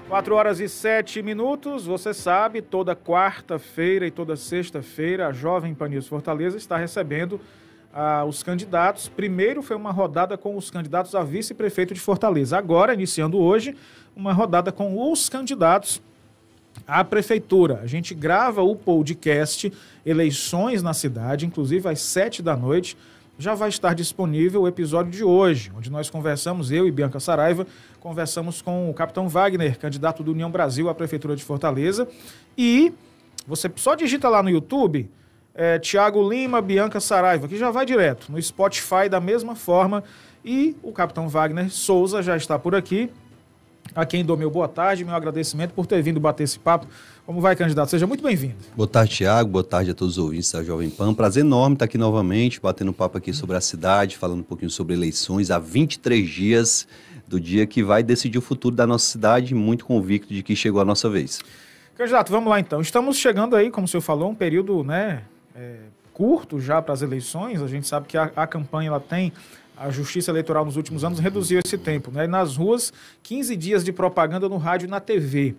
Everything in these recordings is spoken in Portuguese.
4h07, você sabe, toda quarta-feira e toda sexta-feira a Jovem Pan News Fortaleza está recebendo os candidatos. Primeiro foi uma rodada com os candidatos a vice-prefeito de Fortaleza. Agora, iniciando hoje, uma rodada com os candidatos à prefeitura. A gente grava o podcast Eleições na Cidade, inclusive às 19h. Já vai estar disponível o episódio de hoje, onde nós conversamos, eu e Bianca Saraiva, conversamos com o capitão Wagner, candidato do União Brasil à Prefeitura de Fortaleza. E você só digita lá no YouTube, Thiago Lima, Bianca Saraiva, que já vai direto. No Spotify da mesma forma. E o capitão Wagner Souza já está por aqui. A quem dou meu boa tarde, meu agradecimento por ter vindo bater esse papo. Como vai, candidato? Seja muito bem-vindo. Boa tarde, Thiago. Boa tarde a todos os ouvintes da Jovem Pan. Prazer enorme estar aqui novamente, batendo papo aqui sobre a cidade, falando um pouquinho sobre eleições, há 23 dias do dia que vai decidir o futuro da nossa cidade, muito convicto de que chegou a nossa vez. Candidato, vamos lá então. Estamos chegando aí, como o senhor falou, um período curto já para as eleições. A gente sabe que a campanha ela tem... A Justiça Eleitoral nos últimos anos reduziu esse tempo, né? E nas ruas, 15 dias de propaganda no rádio e na TV.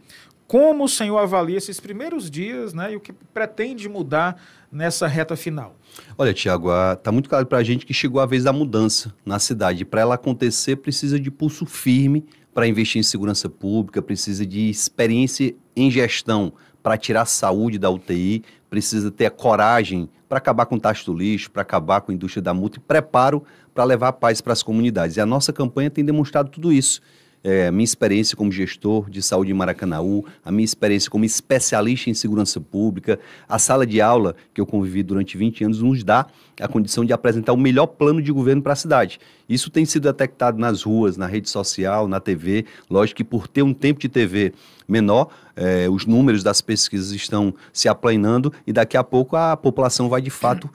Como o senhor avalia esses primeiros dias, né? E o que pretende mudar nessa reta final? Olha, Thiago, está muito claro para a gente que chegou a vez da mudança na cidade. Para ela acontecer, precisa de pulso firme para investir em segurança pública, precisa de experiência em gestão para tirar a saúde da UTI, precisa ter a coragem para acabar com o taxa do lixo, para acabar com a indústria da multa e preparo para levar a paz para as comunidades. E a nossa campanha tem demonstrado tudo isso. A minha experiência como gestor de saúde em Maracanaú, a minha experiência como especialista em segurança pública, a sala de aula que eu convivi durante 20 anos nos dá a condição de apresentar o melhor plano de governo para a cidade. Isso tem sido detectado nas ruas, na rede social, na TV. Lógico que por ter um tempo de TV menor, os números das pesquisas estão se aplanando e daqui a pouco a população vai de fato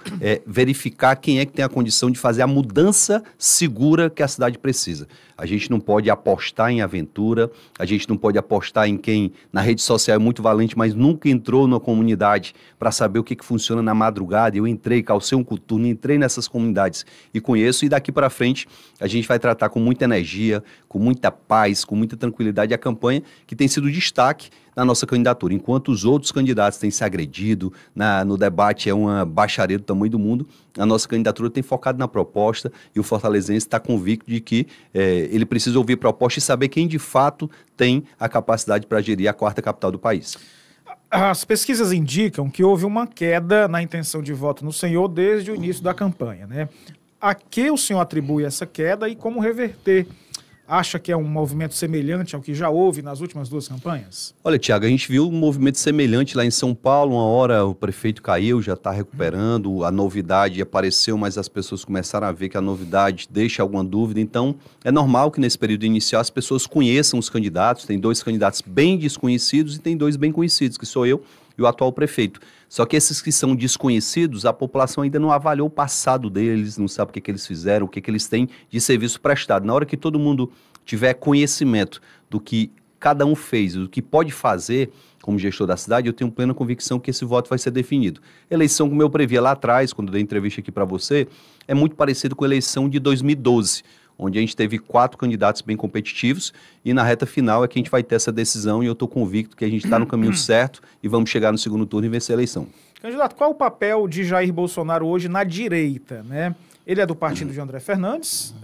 verificar quem é que tem a condição de fazer a mudança segura que a cidade precisa. A gente não pode apostar em aventura, a gente não pode apostar em quem na rede social é muito valente, mas nunca entrou na comunidade para saber o que funciona na madrugada. Eu entrei, calcei um coturno, entrei nessas comunidades e conheço, e daqui para frente a gente vai tratar com muita energia, com muita paz, com muita tranquilidade a campanha que tem sido destaque na nossa candidatura. Enquanto os outros candidatos têm se agredido, no debate é uma baixaria do tamanho do mundo, a nossa candidatura tem focado na proposta e o fortalezense está convicto de que ele precisa ouvir proposta e saber quem de fato tem a capacidade para gerir a quarta capital do país. As pesquisas indicam que houve uma queda na intenção de voto no senhor desde o início da campanha, né? A que o senhor atribui essa queda e como reverter? Acha que é um movimento semelhante ao que já houve nas últimas duas campanhas? Olha, Thiago, a gente viu um movimento semelhante lá em São Paulo. Uma hora o prefeito caiu, já está recuperando, a novidade apareceu, mas as pessoas começaram a ver que a novidade deixa alguma dúvida. Então, é normal que nesse período inicial as pessoas conheçam os candidatos. Tem dois candidatos bem desconhecidos e tem dois bem conhecidos, que sou eu e o atual prefeito. Só que esses que são desconhecidos, a população ainda não avaliou o passado deles, não sabe o que eles fizeram, o que eles têm de serviço prestado. Na hora que todo mundo tiver conhecimento do que cada um fez, do que pode fazer como gestor da cidade, eu tenho plena convicção que esse voto vai ser definido. Eleição, como eu previa lá atrás, quando dei entrevista aqui para você, é muito parecido com a eleição de 2012, onde a gente teve 4 candidatos bem competitivos e na reta final é que a gente vai ter essa decisão e eu estou convicto que a gente está no caminho certo e vamos chegar no segundo turno e vencer a eleição. Candidato, qual o papel de Jair Bolsonaro hoje na direita, né? Ele é do partido de André Fernandes,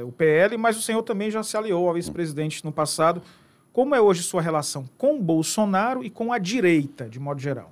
o PL, mas o senhor também já se aliou ao vice-presidente no passado. Como é hoje sua relação com Bolsonaro e com a direita, de modo geral?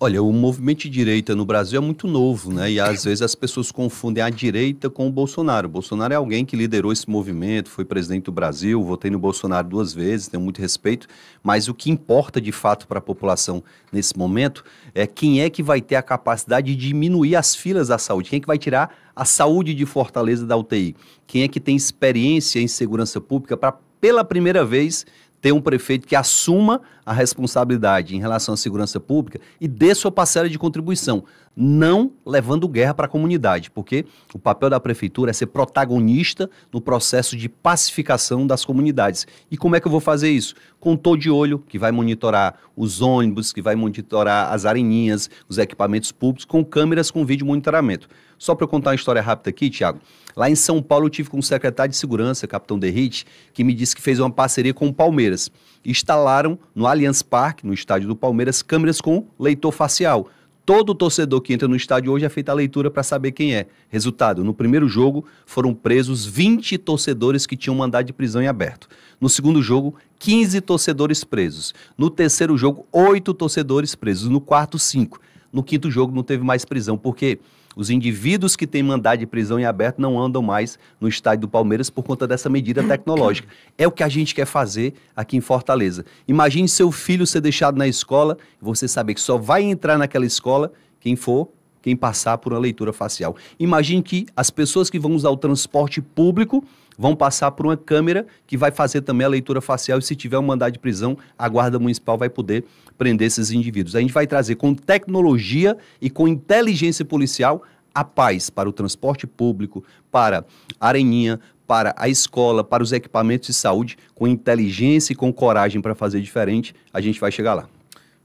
Olha, o movimento de direita no Brasil é muito novo, né? E às vezes as pessoas confundem a direita com o Bolsonaro. O Bolsonaro é alguém que liderou esse movimento, foi presidente do Brasil, votei no Bolsonaro 2 vezes, tenho muito respeito, mas o que importa de fato para a população nesse momento é quem é que vai ter a capacidade de diminuir as filas da saúde, quem é que vai tirar a saúde de Fortaleza da UTI, quem é que tem experiência em segurança pública para, pela primeira vez, ter um prefeito que assuma a responsabilidade em relação à segurança pública e dê sua parcela de contribuição, não levando guerra para a comunidade, porque o papel da prefeitura é ser protagonista no processo de pacificação das comunidades. E como é que eu vou fazer isso? Com todo de olho, que vai monitorar os ônibus, que vai monitorar as areninhas, os equipamentos públicos, com câmeras com vídeo monitoramento. Só para eu contar uma história rápida aqui, Tiago. Lá em São Paulo eu tive com o secretário de Segurança, Capitão Derrite, que me disse que fez uma parceria com o Palmeiras. Instalaram no Allianz Parque, no estádio do Palmeiras, câmeras com leitor facial. Todo torcedor que entra no estádio hoje é feita a leitura para saber quem é. Resultado, no primeiro jogo foram presos 20 torcedores que tinham mandado de prisão em aberto. No segundo jogo, 15 torcedores presos. No terceiro jogo, 8 torcedores presos. No quarto, 5. No quinto jogo não teve mais prisão, porque os indivíduos que têm mandado de prisão em aberto não andam mais no estádio do Palmeiras por conta dessa medida tecnológica. É o que a gente quer fazer aqui em Fortaleza. Imagine seu filho ser deixado na escola e você saber que só vai entrar naquela escola quem passar por uma leitura facial. Imagine que as pessoas que vão usar o transporte público vão passar por uma câmera que vai fazer também a leitura facial e se tiver um mandado de prisão, a Guarda Municipal vai poder prender esses indivíduos. A gente vai trazer com tecnologia e com inteligência policial a paz para o transporte público, para a areninha, para a escola, para os equipamentos de saúde, com inteligência e com coragem para fazer diferente, a gente vai chegar lá.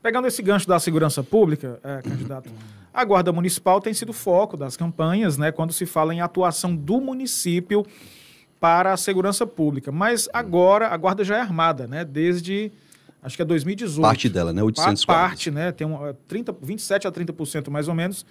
Pegando esse gancho da segurança pública, candidato, a Guarda Municipal tem sido foco das campanhas, né, quando se fala em atuação do município para a segurança pública. Mas agora a Guarda já é armada, né, desde, acho que é 2018. Parte dela, né, 800 Parte, né, tem 27 a 30% mais ou menos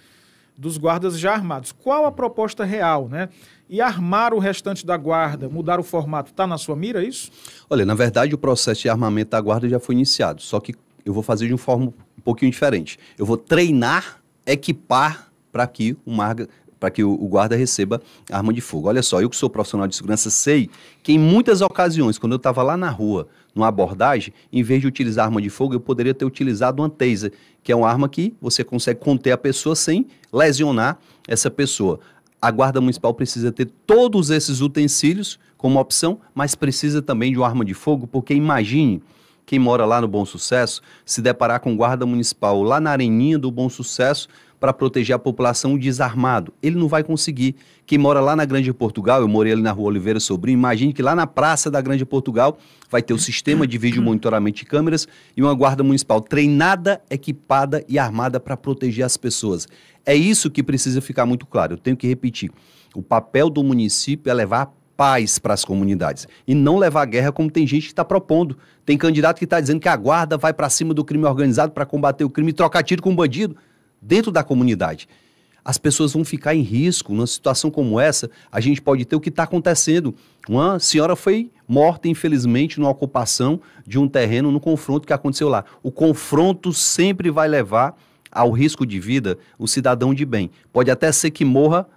dos guardas já armados. Qual a proposta real, né? E armar o restante da Guarda, mudar o formato, está na sua mira, isso? Olha, na verdade o processo de armamento da Guarda já foi iniciado, só que eu vou fazer de uma forma um pouquinho diferente. Eu vou treinar, equipar para que o guarda receba arma de fogo. Olha só, eu que sou profissional de segurança sei que em muitas ocasiões, quando eu estava lá na rua, numa abordagem, em vez de utilizar arma de fogo, eu poderia ter utilizado uma taser, que é uma arma que você consegue conter a pessoa sem lesionar essa pessoa. A Guarda Municipal precisa ter todos esses utensílios como opção, mas precisa também de uma arma de fogo, porque imagine quem mora lá no Bom Sucesso se deparar com Guarda Municipal lá na areninha do Bom Sucesso para proteger a população desarmado. Ele não vai conseguir. Quem mora lá na Grande Portugal, eu morei ali na Rua Oliveira Sobrinho, imagine que lá na praça da Grande Portugal vai ter o sistema de vídeo monitoramento de câmeras e uma Guarda Municipal treinada, equipada e armada para proteger as pessoas. É isso que precisa ficar muito claro. Eu tenho que repetir. O papel do município é levar paz para as comunidades e não levar guerra como tem gente que está propondo. Tem candidato que está dizendo que a guarda vai para cima do crime organizado para combater o crime e trocar tiro com um bandido dentro da comunidade. As pessoas vão ficar em risco. Numa situação como essa, a gente pode ter o que está acontecendo. Uma senhora foi morta, infelizmente, numa ocupação de um terreno, no confronto que aconteceu lá. O confronto sempre vai levar ao risco de vida o cidadão de bem. Pode até ser que morra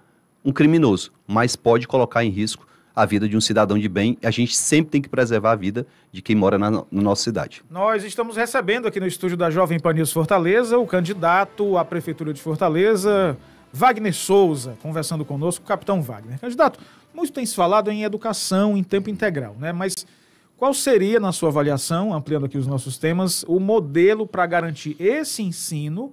um criminoso, mas pode colocar em risco a vida de um cidadão de bem. A gente sempre tem que preservar a vida de quem mora na nossa cidade. Nós estamos recebendo aqui no estúdio da Jovem Pan News Fortaleza o candidato à Prefeitura de Fortaleza, Wagner Souza, conversando conosco, o capitão Wagner. Candidato, muito tem se falado em educação em tempo integral, né? Mas qual seria, na sua avaliação, ampliando aqui os nossos temas, o modelo para garantir esse ensino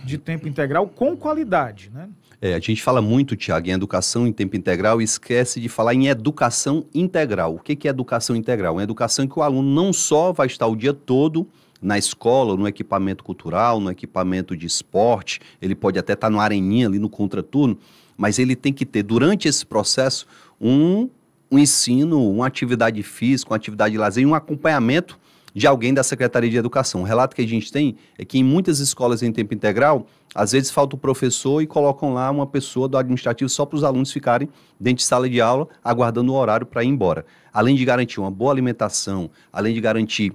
de tempo integral com qualidade, né? A gente fala muito, Tiago, em educação em tempo integral e esquece de falar em educação integral. O que é educação integral? É uma educação em que o aluno não só vai estar o dia todo na escola, no equipamento cultural, no equipamento de esporte, ele pode até estar no areninha ali no contraturno, mas ele tem que ter, durante esse processo, um ensino, uma atividade física, uma atividade de lazer e um acompanhamento de alguém da Secretaria de Educação. O relato que a gente tem é que em muitas escolas em tempo integral, às vezes falta o professor e colocam lá uma pessoa do administrativo só para os alunos ficarem dentro de sala de aula, aguardando o horário para ir embora. Além de garantir uma boa alimentação, além de garantir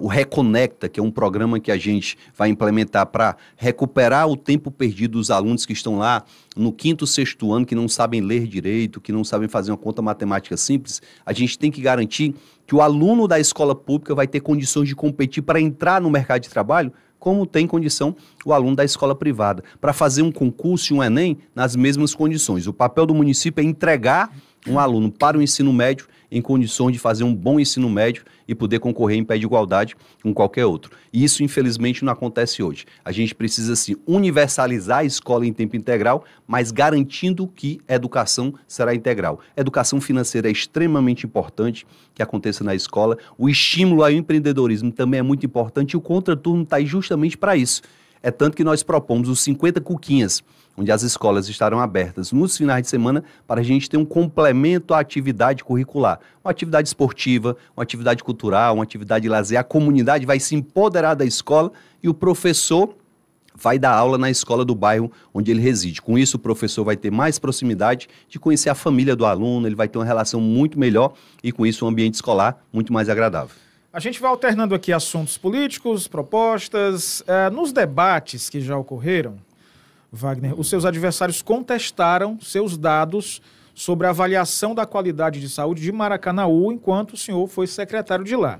o Reconecta, que é um programa que a gente vai implementar para recuperar o tempo perdido dos alunos que estão lá no 5º, 6º ano, que não sabem ler direito, que não sabem fazer uma conta matemática simples, a gente tem que garantir que o aluno da escola pública vai ter condições de competir para entrar no mercado de trabalho, como tem condição o aluno da escola privada, para fazer um concurso e um Enem nas mesmas condições. O papel do município é entregar um aluno para o ensino médio em condições de fazer um bom ensino médio e poder concorrer em pé de igualdade com qualquer outro. E isso, infelizmente, não acontece hoje. A gente precisa, sim, universalizar a escola em tempo integral, mas garantindo que a educação será integral. Educação financeira é extremamente importante que aconteça na escola. O estímulo ao empreendedorismo também é muito importante e o contraturno está aí justamente para isso. É tanto que nós propomos os 50 cuquinhas, onde as escolas estarão abertas nos finais de semana para a gente ter um complemento à atividade curricular. Uma atividade esportiva, uma atividade cultural, uma atividade de lazer. A comunidade vai se empoderar da escola e o professor vai dar aula na escola do bairro onde ele reside. Com isso, o professor vai ter mais proximidade de conhecer a família do aluno, ele vai ter uma relação muito melhor e, com isso, um ambiente escolar muito mais agradável. A gente vai alternando aqui assuntos políticos, propostas. Nos debates que já ocorreram, Wagner, os seus adversários contestaram seus dados sobre a avaliação da qualidade de saúde de Maracanaú enquanto o senhor foi secretário de lá.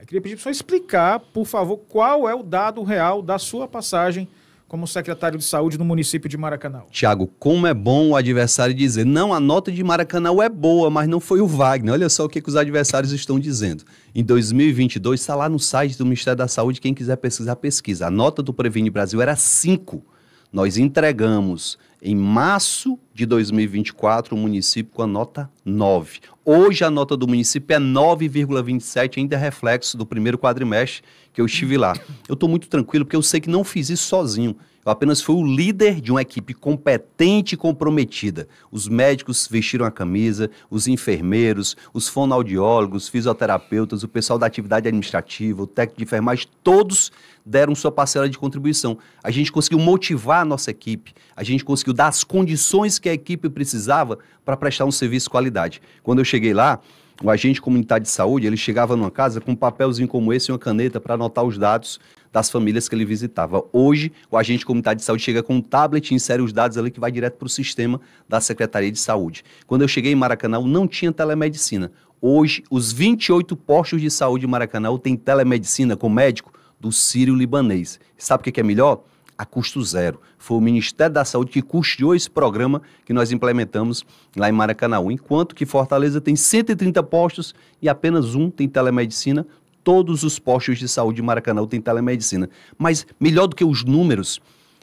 Eu queria pedir para o senhor explicar, por favor, qual é o dado real da sua passagem como secretário de saúde no município de Maracanaú. Tiago, como é bom o adversário dizer, não, a nota de Maracanaú é boa, mas não foi o Wagner. Olha só o que os adversários estão dizendo. Em 2022, está lá no site do Ministério da Saúde, quem quiser pesquisar, pesquisa. A nota do Previne Brasil era 5. Nós entregamos em março de 2024 o município com a nota 9. Hoje a nota do município é 9,27, ainda é reflexo do primeiro quadrimestre que eu estive lá. Eu estou muito tranquilo porque eu sei que não fiz isso sozinho. Eu apenas fui o líder de uma equipe competente e comprometida. Os médicos vestiram a camisa, os enfermeiros, os fonoaudiólogos, fisioterapeutas, o pessoal da atividade administrativa, o técnico de enfermagem, todos deram sua parcela de contribuição. A gente conseguiu motivar a nossa equipe, a gente conseguiu dar as condições que a equipe precisava para prestar um serviço de qualidade. Quando eu cheguei lá, o agente comunitário de saúde, ele chegava numa casa com um papelzinho como esse e uma caneta para anotar os dados das famílias que ele visitava. Hoje, o agente comunitário de saúde chega com um tablet e insere os dados ali que vai direto para o sistema da Secretaria de Saúde. Quando eu cheguei em Maracanaú, não tinha telemedicina. Hoje, os 28 postos de saúde de Maracanaú têm telemedicina com médico do Sírio-Libanês. Sabe o que é melhor? A custo zero. Foi o Ministério da Saúde que custeou esse programa que nós implementamos lá em Maracanaú. Enquanto que Fortaleza tem 130 postos e apenas um tem telemedicina, todos os postos de saúde de Maracanaú têm telemedicina. Mas melhor do que os números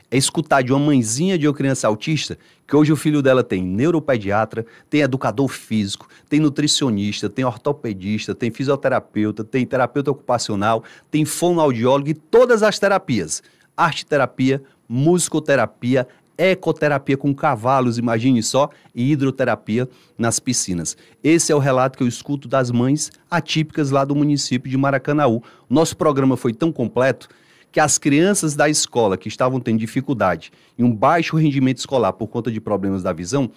é escutar de uma mãezinha de uma criança autista que hoje o filho dela tem neuropediatra, tem educador físico, tem nutricionista, tem ortopedista, tem fisioterapeuta, tem terapeuta ocupacional, tem fonoaudiólogo e todas as terapias. Arte-terapia, musicoterapia, ecoterapia com cavalos, imagine só, e hidroterapia nas piscinas. Esse é o relato que eu escuto das mães atípicas lá do município de Maracanaú. Nosso programa foi tão completo que as crianças da escola que estavam tendo dificuldade e um baixo rendimento escolar por conta de problemas da visão,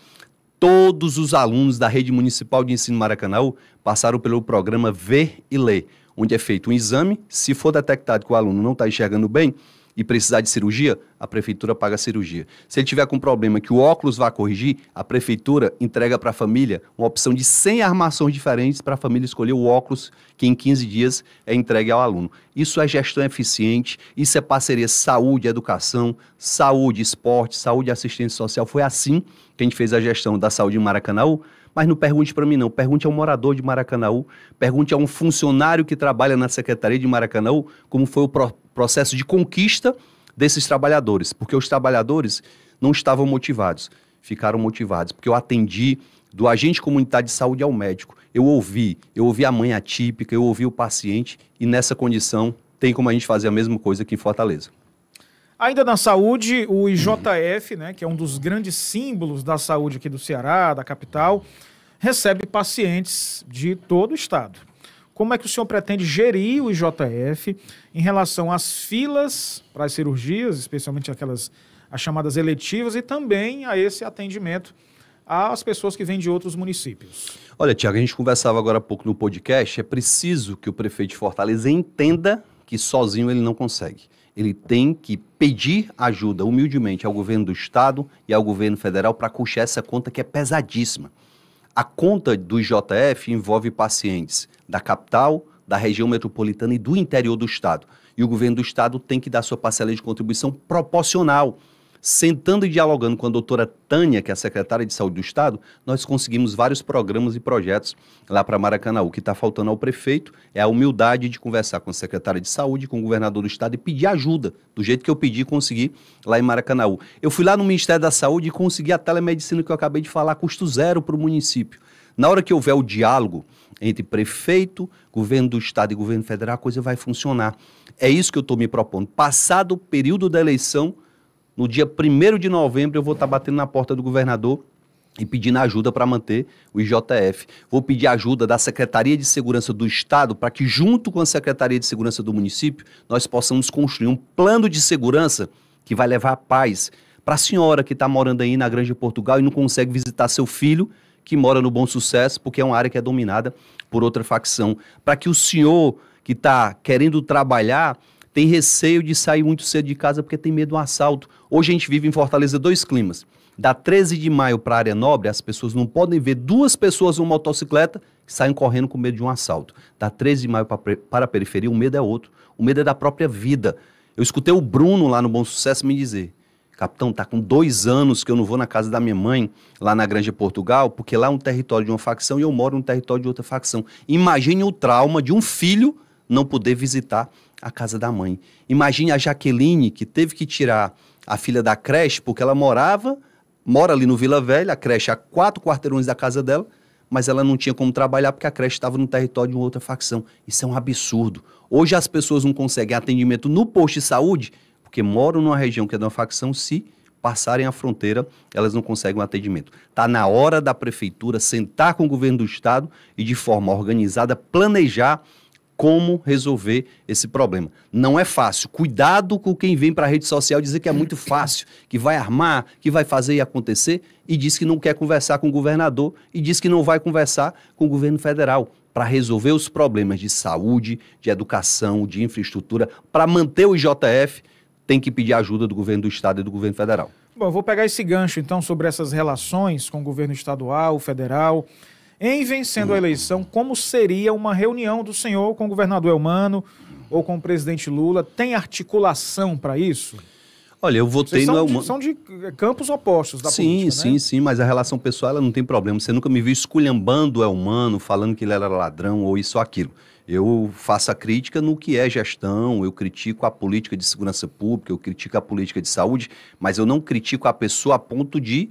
todos os alunos da Rede Municipal de Ensino Maracanaú passaram pelo programa Ver e Ler, onde é feito um exame, se for detectado que o aluno não está enxergando bem, e precisar de cirurgia, a prefeitura paga a cirurgia. Se ele tiver com problema que o óculos vá corrigir, a prefeitura entrega para a família uma opção de 100 armações diferentes para a família escolher o óculos que em 15 dias é entregue ao aluno. Isso é gestão eficiente, isso é parceria saúde, educação, saúde, esporte, saúde e assistência social. Foi assim que a gente fez a gestão da saúde em Maracanaú. Mas não pergunte para mim não, pergunte a um morador de Maracanaú, pergunte a um funcionário que trabalha na Secretaria de Maracanaú como foi o processo de conquista desses trabalhadores, porque os trabalhadores não estavam motivados, ficaram motivados, porque eu atendi do agente comunitário de saúde ao médico, eu ouvi a mãe atípica, eu ouvi o paciente e nessa condição tem como a gente fazer a mesma coisa aqui em Fortaleza. Ainda na saúde, o IJF, né, que é um dos grandes símbolos da saúde aqui do Ceará, da capital, recebe pacientes de todo o estado. Como é que o senhor pretende gerir o IJF em relação às filas para as cirurgias, especialmente as chamadas eletivas, e também a esse atendimento às pessoas que vêm de outros municípios? Olha, Tiago, a gente conversava agora há pouco no podcast, é preciso que o prefeito de Fortaleza entenda que sozinho ele não consegue. Ele tem que pedir ajuda humildemente ao governo do estado e ao governo federal para custear essa conta que é pesadíssima. A conta do IJF envolve pacientes da capital, da região metropolitana e do interior do estado. E o governo do estado tem que dar sua parcela de contribuição proporcional. Sentando e dialogando com a doutora Tânia, que é a secretária de Saúde do Estado, nós conseguimos vários programas e projetos lá para Maracanaú. O que está faltando ao prefeito é a humildade de conversar com a secretária de Saúde, com o governador do Estado e pedir ajuda, do jeito que eu pedi e consegui lá em Maracanaú. Eu fui lá no Ministério da Saúde e consegui a telemedicina que eu acabei de falar, custo zero para o município. Na hora que houver o diálogo entre prefeito, governo do Estado e governo federal, a coisa vai funcionar. É isso que eu estou me propondo. Passado o período da eleição, no dia 1º de novembro, eu vou estar batendo na porta do governador e pedindo ajuda para manter o IJF. Vou pedir ajuda da Secretaria de Segurança do Estado para que, junto com a Secretaria de Segurança do município, nós possamos construir um plano de segurança que vai levar a paz para a senhora que está morando aí na Grande Portugal e não consegue visitar seu filho, que mora no Bom Sucesso, porque é uma área que é dominada por outra facção. Para que o senhor que está querendo trabalhar tem receio de sair muito cedo de casa porque tem medo do assalto. Hoje a gente vive em Fortaleza 2 climas. Da 13 de maio para a área nobre, as pessoas não podem ver 2 pessoas numa motocicleta que saem correndo com medo de um assalto. Da 13 de maio para a periferia, o medo é outro. O medo é da própria vida. Eu escutei o Bruno lá no Bom Sucesso me dizer: capitão, tá com 2 anos que eu não vou na casa da minha mãe, lá na Grande Portugal, porque lá é um território de uma facção e eu moro no território de outra facção. Imagine o trauma de um filho não poder visitar a casa da mãe. Imagine a Jaqueline, que teve que tirar a filha da creche, porque ela mora ali no Vila Velha, a creche a 4 quarteirões da casa dela, mas ela não tinha como trabalhar porque a creche estava no território de uma outra facção. Isso é um absurdo. Hoje as pessoas não conseguem atendimento no posto de saúde, porque moram numa região que é de uma facção, se passarem a fronteira, elas não conseguem um atendimento. Está na hora da prefeitura sentar com o governo do estado e, de forma organizada, planejar como resolver esse problema. Não é fácil. Cuidado com quem vem para a rede social dizer que é muito fácil, que vai armar, que vai fazer e acontecer, e diz que não quer conversar com o governador, e diz que não vai conversar com o governo federal para resolver os problemas de saúde, de educação, de infraestrutura, para manter o IJF, tem que pedir ajuda do governo do estado e do governo federal. Bom, eu vou pegar esse gancho, então, sobre essas relações com o governo estadual, federal. Em vencendo a eleição, como seria uma reunião do senhor com o governador Eumano ou com o presidente Lula? Tem articulação para isso? Olha, eu votei no Eumano. São de campos opostos da política, né? Sim, mas a relação pessoal ela não tem problema. Você nunca me viu esculhambando o Eumano, falando que ele era ladrão ou isso ou aquilo. Eu faço a crítica no que é gestão, eu critico a política de segurança pública, eu critico a política de saúde, mas eu não critico a pessoa a ponto de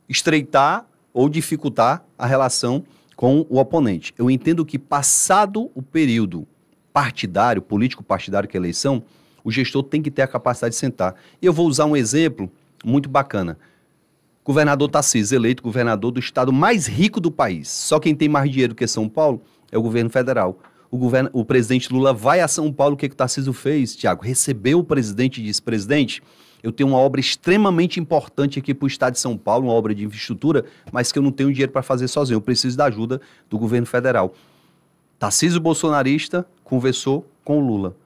estreitar ou dificultar a relação com o oponente. Eu entendo que, passado o período partidário, político-partidário que é a eleição, o gestor tem que ter a capacidade de sentar. E eu vou usar um exemplo muito bacana. Governador Tarcísio, eleito governador do estado mais rico do país. Só quem tem mais dinheiro que São Paulo é o governo federal. O presidente Lula vai a São Paulo, o que o Tarcísio fez, Tiago? Recebeu o presidente e disse: presidente, eu tenho uma obra extremamente importante aqui para o estado de São Paulo, uma obra de infraestrutura, mas que eu não tenho dinheiro para fazer sozinho, eu preciso da ajuda do governo federal. Tarcísio bolsonarista conversou com o Lula.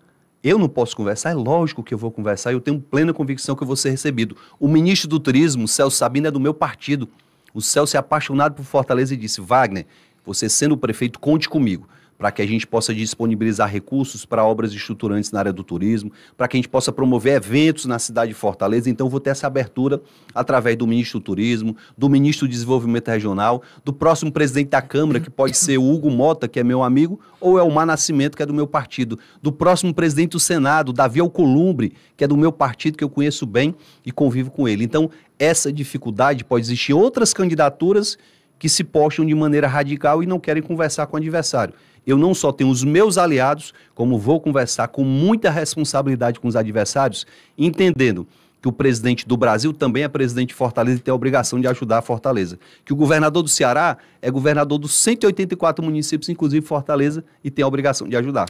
Eu não posso conversar? É lógico que eu vou conversar, eu tenho plena convicção que eu vou ser recebido. O ministro do Turismo, Celso Sabino, é do meu partido. O Celso é apaixonado por Fortaleza e disse: Wagner, você sendo o prefeito, conte comigo, para que a gente possa disponibilizar recursos para obras estruturantes na área do turismo, para que a gente possa promover eventos na cidade de Fortaleza. Então, eu vou ter essa abertura através do ministro do Turismo, do ministro do Desenvolvimento Regional, do próximo presidente da Câmara, que pode ser o Hugo Mota, que é meu amigo, ou é o Mar Nascimento, que é do meu partido, do próximo presidente do Senado, Davi Alcolumbre, que é do meu partido, que eu conheço bem e convivo com ele. Então, essa dificuldade pode existir em outras candidaturas que se postam de maneira radical e não querem conversar com o adversário. Eu não só tenho os meus aliados, como vou conversar com muita responsabilidade com os adversários, entendendo que o presidente do Brasil também é presidente de Fortaleza e tem a obrigação de ajudar a Fortaleza. Que o governador do Ceará é governador dos 184 municípios, inclusive Fortaleza, e tem a obrigação de ajudar.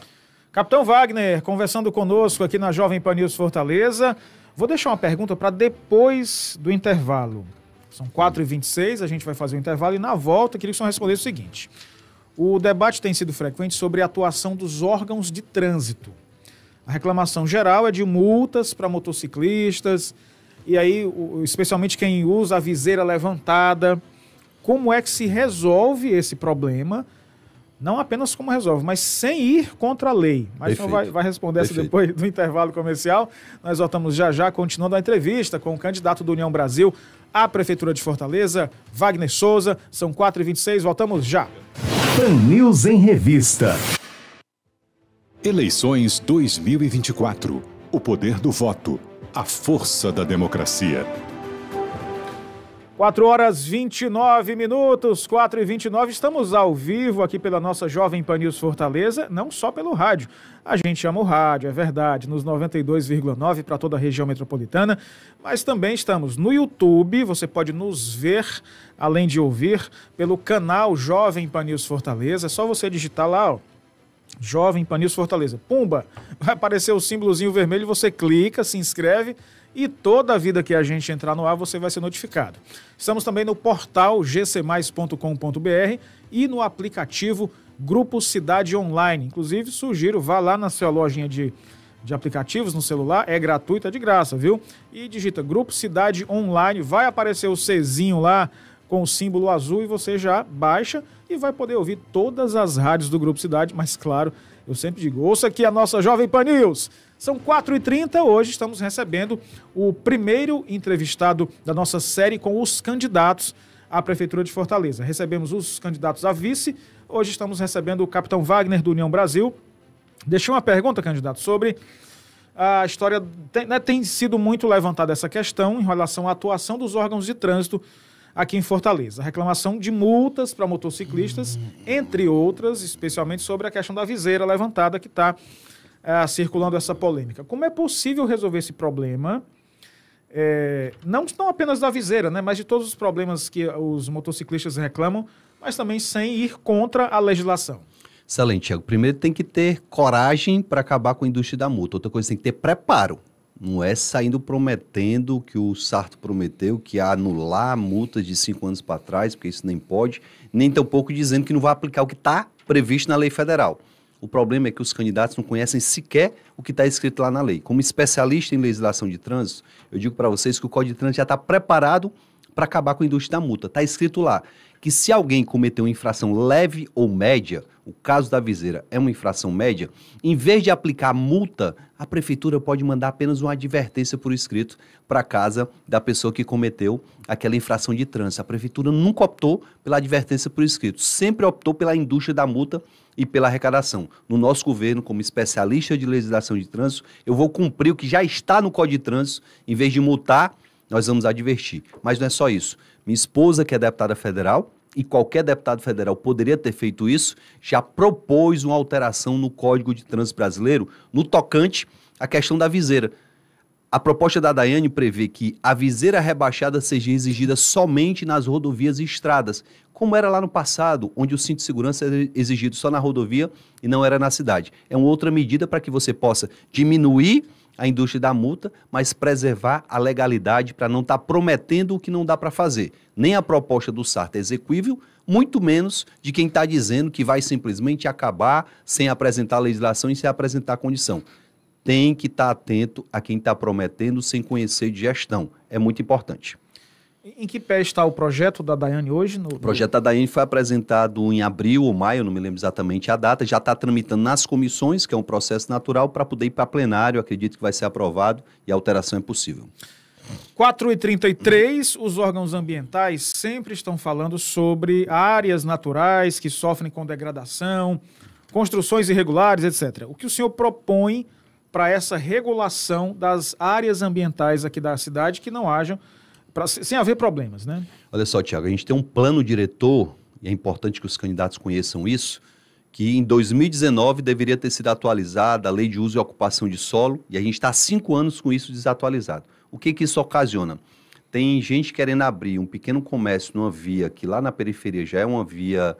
Capitão Wagner, conversando conosco aqui na Jovem Pan News Fortaleza. Vou deixar uma pergunta para depois do intervalo. São 4h26, a gente vai fazer o intervalo e na volta eu queria que o senhor respondesse o seguinte. O debate tem sido frequente sobre a atuação dos órgãos de trânsito. A reclamação geral é de multas para motociclistas, e aí, especialmente quem usa a viseira levantada. Como é que se resolve esse problema não apenas como resolve, mas sem ir contra a lei. Mas o senhor vai responder essa depois do intervalo comercial. Nós voltamos já, continuando a entrevista com o candidato do União Brasil à Prefeitura de Fortaleza, Wagner Souza. São 4h26, voltamos já. Pan News em Revista. Eleições 2024. O poder do voto. A força da democracia. 4h29, 4h29, estamos ao vivo aqui pela nossa Jovem Pan News Fortaleza, não só pelo rádio. A gente ama o rádio, é verdade, nos 92,9 para toda a região metropolitana, mas também estamos no YouTube, você pode nos ver, além de ouvir, pelo canal Jovem Pan News Fortaleza. É só você digitar lá, ó, Jovem Pan News Fortaleza. Pumba! Vai aparecer o símbolozinho vermelho, você clica, se inscreve e toda a vida que a gente entrar no ar você vai ser notificado. Estamos também no portal gcmais.com.br e no aplicativo Grupo Cidade Online. Inclusive, sugiro, vá lá na sua lojinha de aplicativos no celular, é gratuito, é de graça, viu? E digita Grupo Cidade Online, vai aparecer o Czinho lá com o símbolo azul e você já baixa e vai poder ouvir todas as rádios do Grupo Cidade, mas claro, eu sempre digo, ouça aqui a nossa Jovem Pan News. São 4h30, hoje estamos recebendo o primeiro entrevistado da nossa série com os candidatos à Prefeitura de Fortaleza. Recebemos os candidatos a vice, hoje estamos recebendo o capitão Wagner do União Brasil. Deixei uma pergunta, candidato, sobre a história, tem sido muito levantada essa questão em relação à atuação dos órgãos de trânsito aqui em Fortaleza. A reclamação de multas para motociclistas, entre outras, especialmente sobre a questão da viseira levantada que está circulando essa polêmica. Como é possível resolver esse problema, não apenas da viseira, né, mas de todos os problemas que os motociclistas reclamam, mas também sem ir contra a legislação? Excelente, Thiago. Primeiro tem que ter coragem para acabar com a indústria da multa. Outra coisa, tem que ter preparo. Não é saindo prometendo que o Sarto prometeu, que ia anular multas de 5 anos para trás, porque isso nem pode, nem tampouco dizendo que não vai aplicar o que está previsto na lei federal. O problema é que os candidatos não conhecem sequer o que está escrito lá na lei. Como especialista em legislação de trânsito, eu digo para vocês que o Código de Trânsito já está preparado para acabar com a indústria da multa. Está escrito lá que se alguém cometeu uma infração leve ou média, o caso da viseira é uma infração média, em vez de aplicar multa, a prefeitura pode mandar apenas uma advertência por escrito para a casa da pessoa que cometeu aquela infração de trânsito. A prefeitura nunca optou pela advertência por escrito, sempre optou pela indústria da multa e pela arrecadação. No nosso governo, como especialista de legislação de trânsito, eu vou cumprir o que já está no Código de Trânsito, em vez de multar, nós vamos advertir. Mas não é só isso. Minha esposa, que é deputada federal, e qualquer deputado federal poderia ter feito isso, já propôs uma alteração no Código de Trânsito brasileiro no tocante à questão da viseira. A proposta da Daiane prevê que a viseira rebaixada seja exigida somente nas rodovias e estradas, como era lá no passado, onde o cinto de segurança era exigido só na rodovia e não era na cidade. É uma outra medida para que você possa diminuir a indústria da multa, mas preservar a legalidade para não estar prometendo o que não dá para fazer. Nem a proposta do Sarto é execuível, muito menos de quem está dizendo que vai simplesmente acabar sem apresentar a legislação e sem apresentar a condição. Tem que estar atento a quem está prometendo sem conhecer de gestão. É muito importante. Em que pé está o projeto da Daiane hoje? O projeto da Daiane foi apresentado em abril ou maio, não me lembro exatamente a data, já está tramitando nas comissões, que é um processo natural, para poder ir para plenário, acredito que vai ser aprovado e a alteração é possível. 4h33, os órgãos ambientais sempre estão falando sobre áreas naturais que sofrem com degradação, construções irregulares, etc. O que o senhor propõe para essa regulação das áreas ambientais aqui da cidade que não hajam, sem haver problemas, né? Olha só, Tiago, a gente tem um plano diretor, e é importante que os candidatos conheçam isso, que em 2019 deveria ter sido atualizada a Lei de Uso e Ocupação de Solo, e a gente está há 5 anos com isso desatualizado. O que isso ocasiona? Tem gente querendo abrir um pequeno comércio numa via que lá na periferia já é uma via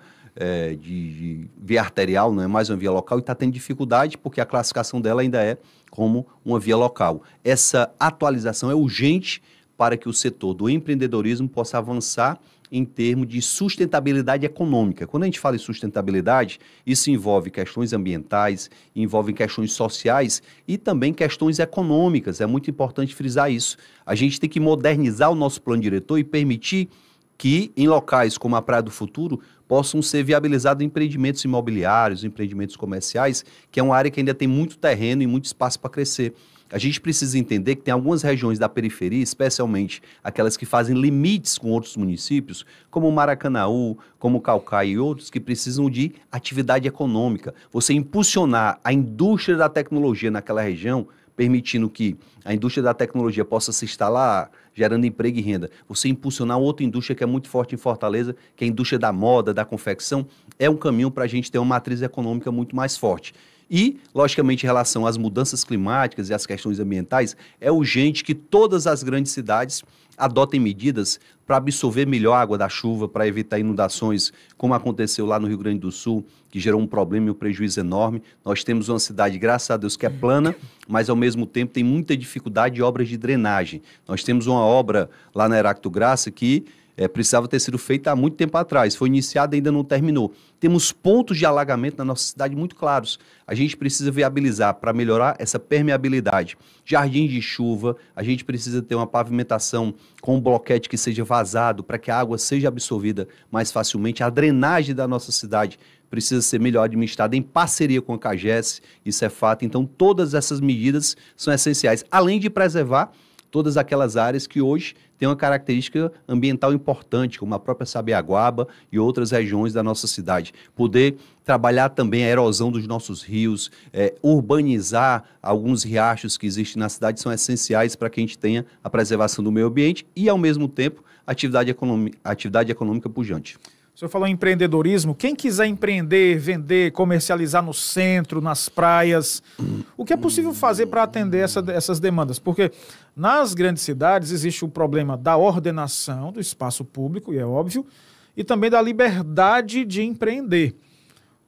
de via arterial, não é mais uma via local, e está tendo dificuldade porque a classificação dela ainda é como uma via local. Essa atualização é urgente para que o setor do empreendedorismo possa avançar em termos de sustentabilidade econômica. Quando a gente fala em sustentabilidade, isso envolve questões ambientais, envolve questões sociais e também questões econômicas. É muito importante frisar isso. A gente tem que modernizar o nosso plano diretor e permitir que em locais como a Praia do Futuro possam ser viabilizados empreendimentos imobiliários, empreendimentos comerciais, que é uma área que ainda tem muito terreno e muito espaço para crescer. A gente precisa entender que tem algumas regiões da periferia, especialmente aquelas que fazem limites com outros municípios, como Maracanaú, como Caucaia e outros, que precisam de atividade econômica. Você impulsionar a indústria da tecnologia naquela região, permitindo que a indústria da tecnologia possa se instalar, gerando emprego e renda. Você impulsionar outra indústria que é muito forte em Fortaleza, que é a indústria da moda, da confecção, é um caminho para a gente ter uma matriz econômica muito mais forte. E, logicamente, em relação às mudanças climáticas e às questões ambientais, é urgente que todas as grandes cidades adotem medidas para absorver melhor a água da chuva, para evitar inundações, como aconteceu lá no Rio Grande do Sul, que gerou um problema e um prejuízo enorme. Nós temos uma cidade, graças a Deus, que é plana, mas, ao mesmo tempo, tem muita dificuldade de obras de drenagem. Nós temos uma obra lá na Heracto Graça que precisava ter sido feita há muito tempo atrás. Foi iniciada e ainda não terminou. Temos pontos de alagamento na nossa cidade muito claros. A gente precisa viabilizar para melhorar essa permeabilidade. Jardins de chuva, a gente precisa ter uma pavimentação com um bloquete que seja vazado para que a água seja absorvida mais facilmente. A drenagem da nossa cidade precisa ser melhor administrada em parceria com a CAGES, isso é fato. Então, todas essas medidas são essenciais, além de preservar todas aquelas áreas que hoje têm uma característica ambiental importante, como a própria Sabiaguaba e outras regiões da nossa cidade. Poder trabalhar também a erosão dos nossos rios, urbanizar alguns riachos que existem na cidade, são essenciais para que a gente tenha a preservação do meio ambiente e, ao mesmo tempo, atividade econômica pujante. O senhor falou em empreendedorismo. Quem quiser empreender, vender, comercializar no centro, nas praias, o que é possível fazer para atender essas demandas? Porque nas grandes cidades existe o problema da ordenação do espaço público, e é óbvio, e também da liberdade de empreender.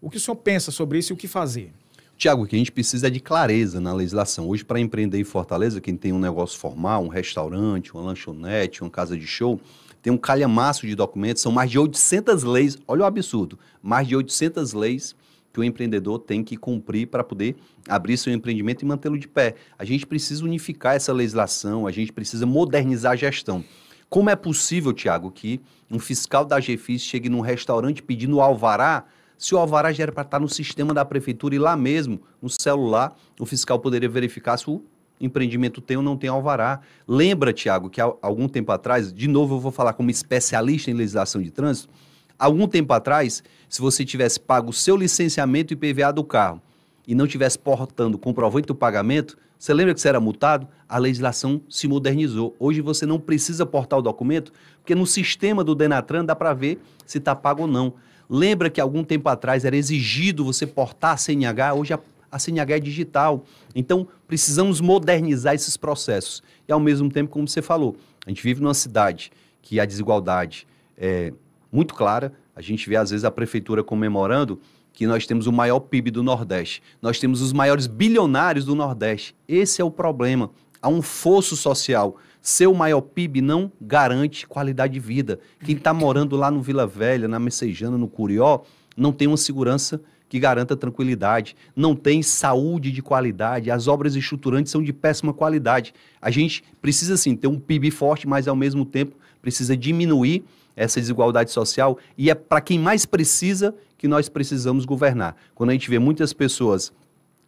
O que o senhor pensa sobre isso e o que fazer? Tiago, o que a gente precisa é de clareza na legislação. Hoje, para empreender em Fortaleza, quem tem um negócio formal, um restaurante, uma lanchonete, uma casa de show, tem um calhamaço de documentos, são mais de 800 leis, olha o absurdo, mais de 800 leis que o empreendedor tem que cumprir para poder abrir seu empreendimento e mantê-lo de pé. A gente precisa unificar essa legislação, a gente precisa modernizar a gestão. Como é possível, Tiago, que um fiscal da GFIS chegue num restaurante pedindo alvará, se o alvará já era para estar no sistema da prefeitura e lá mesmo, no celular, o fiscal poderia verificar se o empreendimento tem ou não tem alvará. Lembra, Tiago, que há algum tempo atrás, de novo eu vou falar como especialista em legislação de trânsito, algum tempo atrás, se você tivesse pago o seu licenciamento e IPVA do carro e não tivesse portando comprovante do pagamento, você lembra que você era multado? A legislação se modernizou. Hoje você não precisa portar o documento, porque no sistema do Denatran dá para ver se está pago ou não. Lembra que algum tempo atrás era exigido você portar a CNH? Hoje a CNH é digital. Então, precisamos modernizar esses processos. E, ao mesmo tempo, como você falou, a gente vive numa cidade que a desigualdade é muito clara. A gente vê, às vezes, a prefeitura comemorando que nós temos o maior PIB do Nordeste. Nós temos os maiores bilionários do Nordeste. Esse é o problema. Há um fosso social. Ser o maior PIB não garante qualidade de vida. Quem está morando lá no Vila Velha, na Messejana, no Curió, não tem uma segurança que garanta tranquilidade, não tem saúde de qualidade, as obras estruturantes são de péssima qualidade. A gente precisa, sim, ter um PIB forte, mas, ao mesmo tempo, precisa diminuir essa desigualdade social e é para quem mais precisa que nós precisamos governar. Quando a gente vê muitas pessoas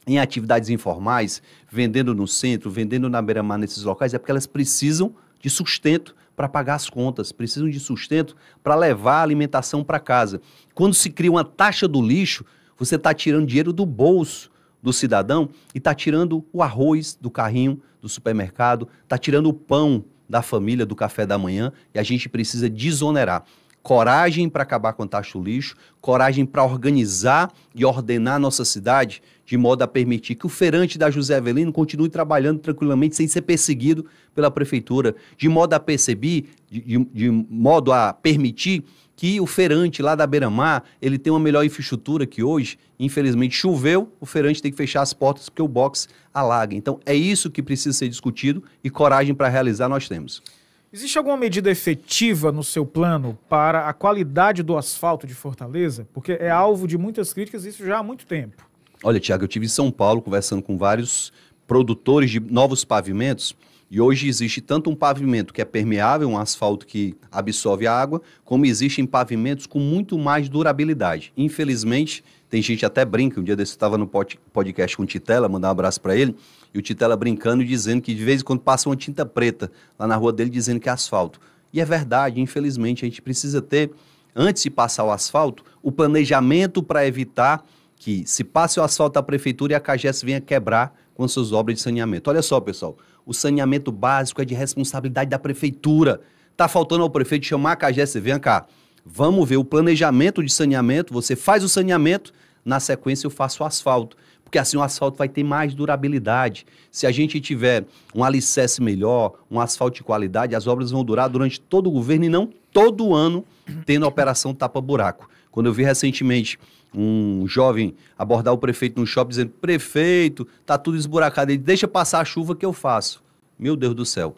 em atividades informais, vendendo no centro, vendendo na beira-mar nesses locais, é porque elas precisam de sustento para pagar as contas, precisam de sustento para levar a alimentação para casa. Quando se cria uma taxa do lixo, você está tirando dinheiro do bolso do cidadão e está tirando o arroz do carrinho do supermercado, está tirando o pão da família, do café da manhã, e a gente precisa desonerar. Coragem para acabar com a taxa do lixo, coragem para organizar e ordenar a nossa cidade de modo a permitir que o feirante da José Avelino continue trabalhando tranquilamente sem ser perseguido pela prefeitura, de modo a permitir que o feirante lá da beira-mar, ele tem uma melhor infraestrutura que hoje. Infelizmente choveu, o feirante tem que fechar as portas porque o box alaga. Então é isso que precisa ser discutido e coragem para realizar nós temos. Existe alguma medida efetiva no seu plano para a qualidade do asfalto de Fortaleza? Porque é alvo de muitas críticas, isso já há muito tempo. Olha, Tiago, eu estive em São Paulo conversando com vários produtores de novos pavimentos E hoje existe tanto um pavimento que é permeável, um asfalto que absorve a água, como existem pavimentos com muito mais durabilidade. Infelizmente, tem gente até brinca, um dia desse eu estava no podcast com o Titela, mandar um abraço para ele, e o Titela brincando e dizendo que de vez em quando passa uma tinta preta lá na rua dele dizendo que é asfalto. E é verdade, infelizmente, a gente precisa ter, antes de passar o asfalto, o planejamento para evitar que se passe o asfalto da prefeitura e a CAGES venha quebrar com suas obras de saneamento. Olha só, pessoal, o saneamento básico é de responsabilidade da prefeitura. Está faltando ao prefeito chamar a CAGES, vem cá, vamos ver o planejamento de saneamento, você faz o saneamento, na sequência eu faço o asfalto, porque assim o asfalto vai ter mais durabilidade. Se a gente tiver um alicerce melhor, um asfalto de qualidade, as obras vão durar durante todo o governo e não todo ano tendo a operação tapa-buraco. Quando eu vi recentemente um jovem abordar o prefeito no shopping dizendo, prefeito, tá tudo esburacado, ele deixa passar a chuva que eu faço. Meu Deus do céu.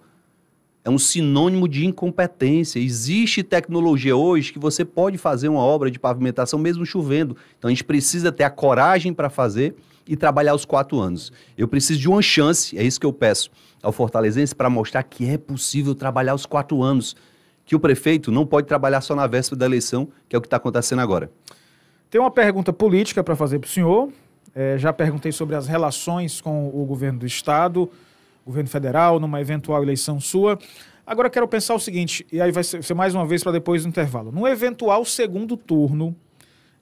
É um sinônimo de incompetência. Existe tecnologia hoje que você pode fazer uma obra de pavimentação mesmo chovendo. Então a gente precisa ter a coragem para fazer e trabalhar os 4 anos. Eu preciso de uma chance, é isso que eu peço ao fortalezense, para mostrar que é possível trabalhar os 4 anos, que o prefeito não pode trabalhar só na véspera da eleição, que é o que está acontecendo agora. Tem uma pergunta política para fazer para o senhor. Já perguntei sobre as relações com o governo do Estado, governo federal, numa eventual eleição sua. Agora quero pensar o seguinte, e aí vai ser mais uma vez para depois do intervalo. No eventual segundo turno,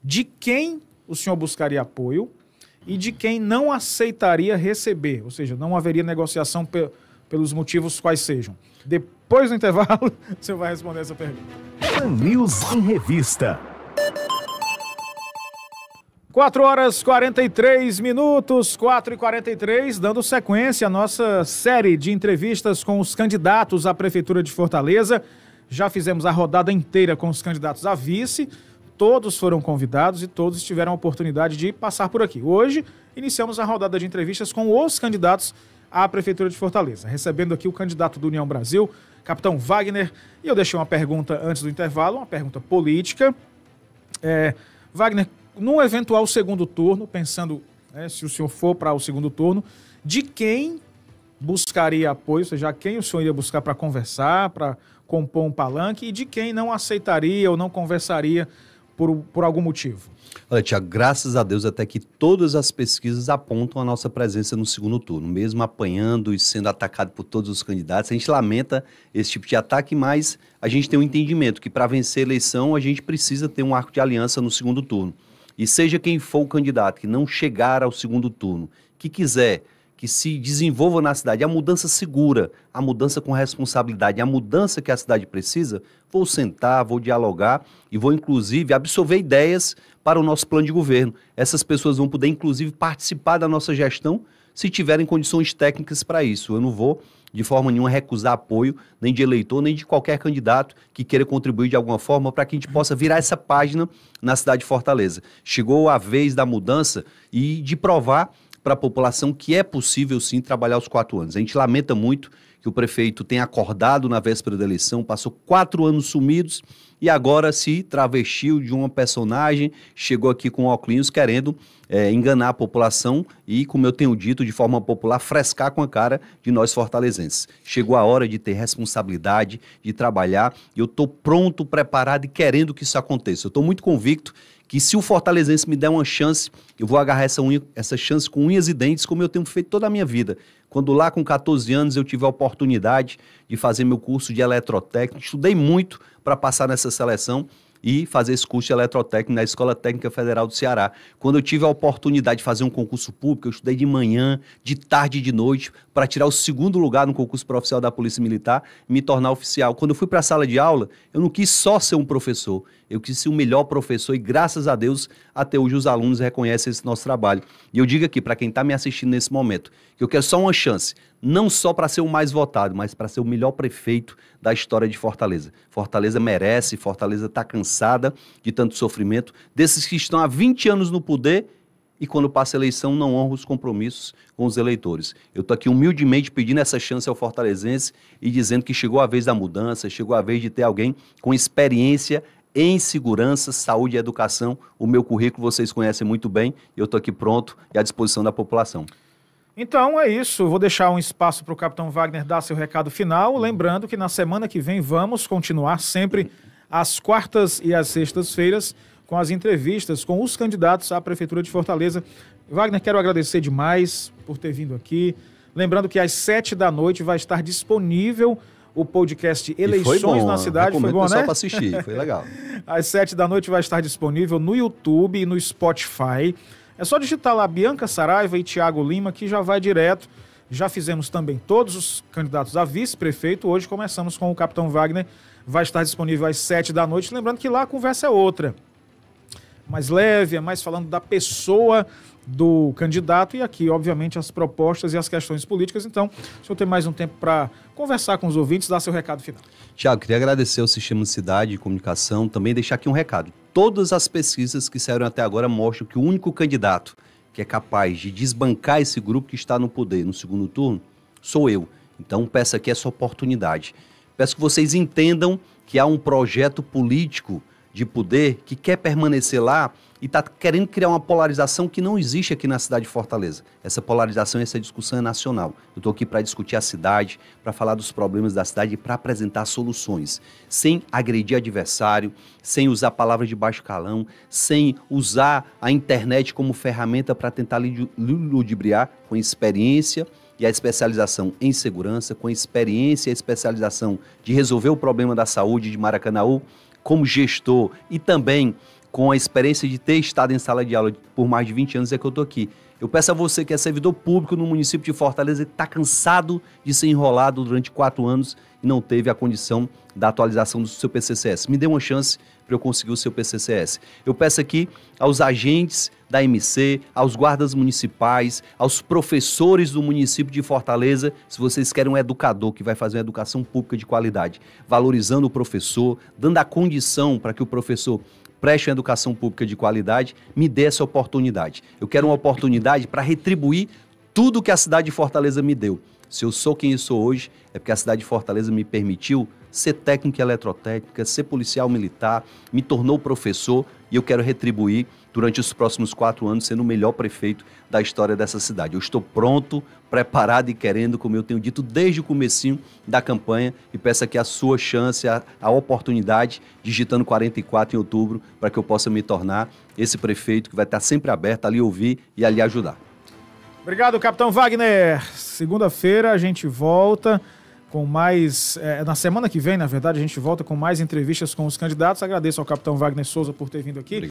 de quem o senhor buscaria apoio e de quem não aceitaria receber? Ou seja, não haveria negociação pelos motivos quais sejam. Depois do intervalo, o senhor vai responder essa pergunta. Pan News em Revista. 4h43, 4h43, dando sequência à nossa série de entrevistas com os candidatos à Prefeitura de Fortaleza. Já fizemos a rodada inteira com os candidatos a vice, todos foram convidados e todos tiveram a oportunidade de passar por aqui. Hoje, iniciamos a rodada de entrevistas com os candidatos à Prefeitura de Fortaleza, recebendo aqui o candidato do União Brasil, Capitão Wagner, e eu deixei uma pergunta antes do intervalo, uma pergunta política. Wagner, num eventual segundo turno, pensando se o senhor for para o segundo turno, de quem buscaria apoio, ou seja, quem o senhor iria buscar para conversar, para compor um palanque, e de quem não aceitaria ou não conversaria por algum motivo? Olha, Tiago, graças a Deus até que todas as pesquisas apontam a nossa presença no segundo turno, mesmo apanhando e sendo atacado por todos os candidatos. A gente lamenta esse tipo de ataque, mas a gente tem um entendimento que para vencer a eleição a gente precisa ter um arco de aliança no segundo turno. E seja quem for o candidato que não chegar ao segundo turno, que quiser que se desenvolva na cidade a mudança segura, a mudança com responsabilidade, a mudança que a cidade precisa, vou sentar, vou dialogar e vou, inclusive, absorver ideias para o nosso plano de governo. Essas pessoas vão poder, inclusive, participar da nossa gestão se tiverem condições técnicas para isso. Eu não vou, de forma nenhuma, recusar apoio, nem de eleitor, nem de qualquer candidato que queira contribuir de alguma forma para que a gente possa virar essa página na cidade de Fortaleza. Chegou a vez da mudança e de provar para a população que é possível, sim, trabalhar os 4 anos. A gente lamenta muito que o prefeito tenha acordado na véspera da eleição, passou 4 anos sumidos e agora se travestiu de uma personagem, chegou aqui com óculos querendo enganar a população e, como eu tenho dito, de forma popular, frescar com a cara de nós fortalezenses. Chegou a hora de ter responsabilidade, de trabalhar, e eu estou pronto, preparado e querendo que isso aconteça. Eu estou muito convicto que se o fortalezense me der uma chance, eu vou agarrar essa chance com unhas e dentes, como eu tenho feito toda a minha vida. Quando lá com 14 anos eu tive a oportunidade de fazer meu curso de eletrotécnico, estudei muito para passar nessa seleção e fazer esse curso de eletrotécnico na Escola Técnica Federal do Ceará. Quando eu tive a oportunidade de fazer um concurso público, eu estudei de manhã, de tarde e de noite, para tirar o 2º lugar no concurso para oficial da Polícia Militar e me tornar oficial. Quando eu fui para a sala de aula, eu não quis só ser um professor, eu quis ser o melhor professor e, graças a Deus, até hoje os alunos reconhecem esse nosso trabalho. E eu digo aqui, para quem está me assistindo nesse momento, que eu quero só uma chance, não só para ser o mais votado, mas para ser o melhor prefeito da história de Fortaleza. Fortaleza merece, Fortaleza está cansada de tanto sofrimento, desses que estão há 20 anos no poder e quando passa a eleição não honram os compromissos com os eleitores. Eu estou aqui humildemente pedindo essa chance ao fortalezense e dizendo que chegou a vez da mudança, chegou a vez de ter alguém com experiência em segurança, saúde e educação. O meu currículo vocês conhecem muito bem, eu estou aqui pronto e à disposição da população. Então é isso, vou deixar um espaço para o capitão Wagner dar seu recado final, lembrando que na semana que vem vamos continuar sempre às quartas e às sextas-feiras com as entrevistas com os candidatos à Prefeitura de Fortaleza. Wagner, quero agradecer demais por ter vindo aqui, lembrando que às 19h vai estar disponível o podcast Eleições na Cidade. Foi bom, né? Para assistir, foi legal. Às 19h vai estar disponível no YouTube e no Spotify. É só digitar lá Bianca Saraiva e Thiago Lima, que já vai direto. Já fizemos também todos os candidatos a vice-prefeito. Hoje começamos com o capitão Wagner. Vai estar disponível às 19h. Lembrando que lá a conversa é outra. Mais leve, é mais falando da pessoa do candidato e aqui, obviamente, as propostas e as questões políticas. Então, o senhor tem mais um tempo para conversar com os ouvintes, dar seu recado final. Tiago, queria agradecer ao Sistema Cidade de Comunicação, também deixar aqui um recado. Todas as pesquisas que saíram até agora mostram que o único candidato que é capaz de desbancar esse grupo que está no poder no segundo turno sou eu. Então, peço aqui essa oportunidade. Peço que vocês entendam que há um projeto político de poder que quer permanecer lá e está querendo criar uma polarização que não existe aqui na cidade de Fortaleza. Essa polarização e essa discussão é nacional. Eu estou aqui para discutir a cidade, para falar dos problemas da cidade e para apresentar soluções, sem agredir adversário, sem usar palavras de baixo calão, sem usar a internet como ferramenta para tentar ludibriar, com experiência e a especialização em segurança, com experiência e a especialização de resolver o problema da saúde de Maracanaú, como gestor e também com a experiência de ter estado em sala de aula por mais de 20 anos é que eu estou aqui. Eu peço a você que é servidor público no município de Fortaleza e está cansado de ser enrolado durante 4 anos e não teve a condição da atualização do seu PCCS. Me dê uma chance para eu conseguir o seu PCCS. Eu peço aqui aos agentes da MC, aos guardas municipais, aos professores do município de Fortaleza, se vocês querem um educador que vai fazer uma educação pública de qualidade, valorizando o professor, dando a condição para que o professor preste uma educação pública de qualidade, me dê essa oportunidade. Eu quero uma oportunidade para retribuir tudo que a cidade de Fortaleza me deu. Se eu sou quem eu sou hoje, é porque a cidade de Fortaleza me permitiu ser técnico em eletrotécnica, ser policial militar, me tornou professor e eu quero retribuir durante os próximos 4 anos sendo o melhor prefeito da história dessa cidade. Eu estou pronto, preparado e querendo, como eu tenho dito desde o comecinho da campanha, e peço aqui a sua chance, a oportunidade, digitando 44 em outubro, para que eu possa me tornar esse prefeito que vai estar sempre aberto a lhe ouvir e a lhe ajudar. Obrigado, capitão Wagner. Segunda-feira a gente volta com mais... na semana que vem, na verdade, a gente volta com mais entrevistas com os candidatos. Agradeço ao capitão Wagner Souza por ter vindo aqui. Obrigado.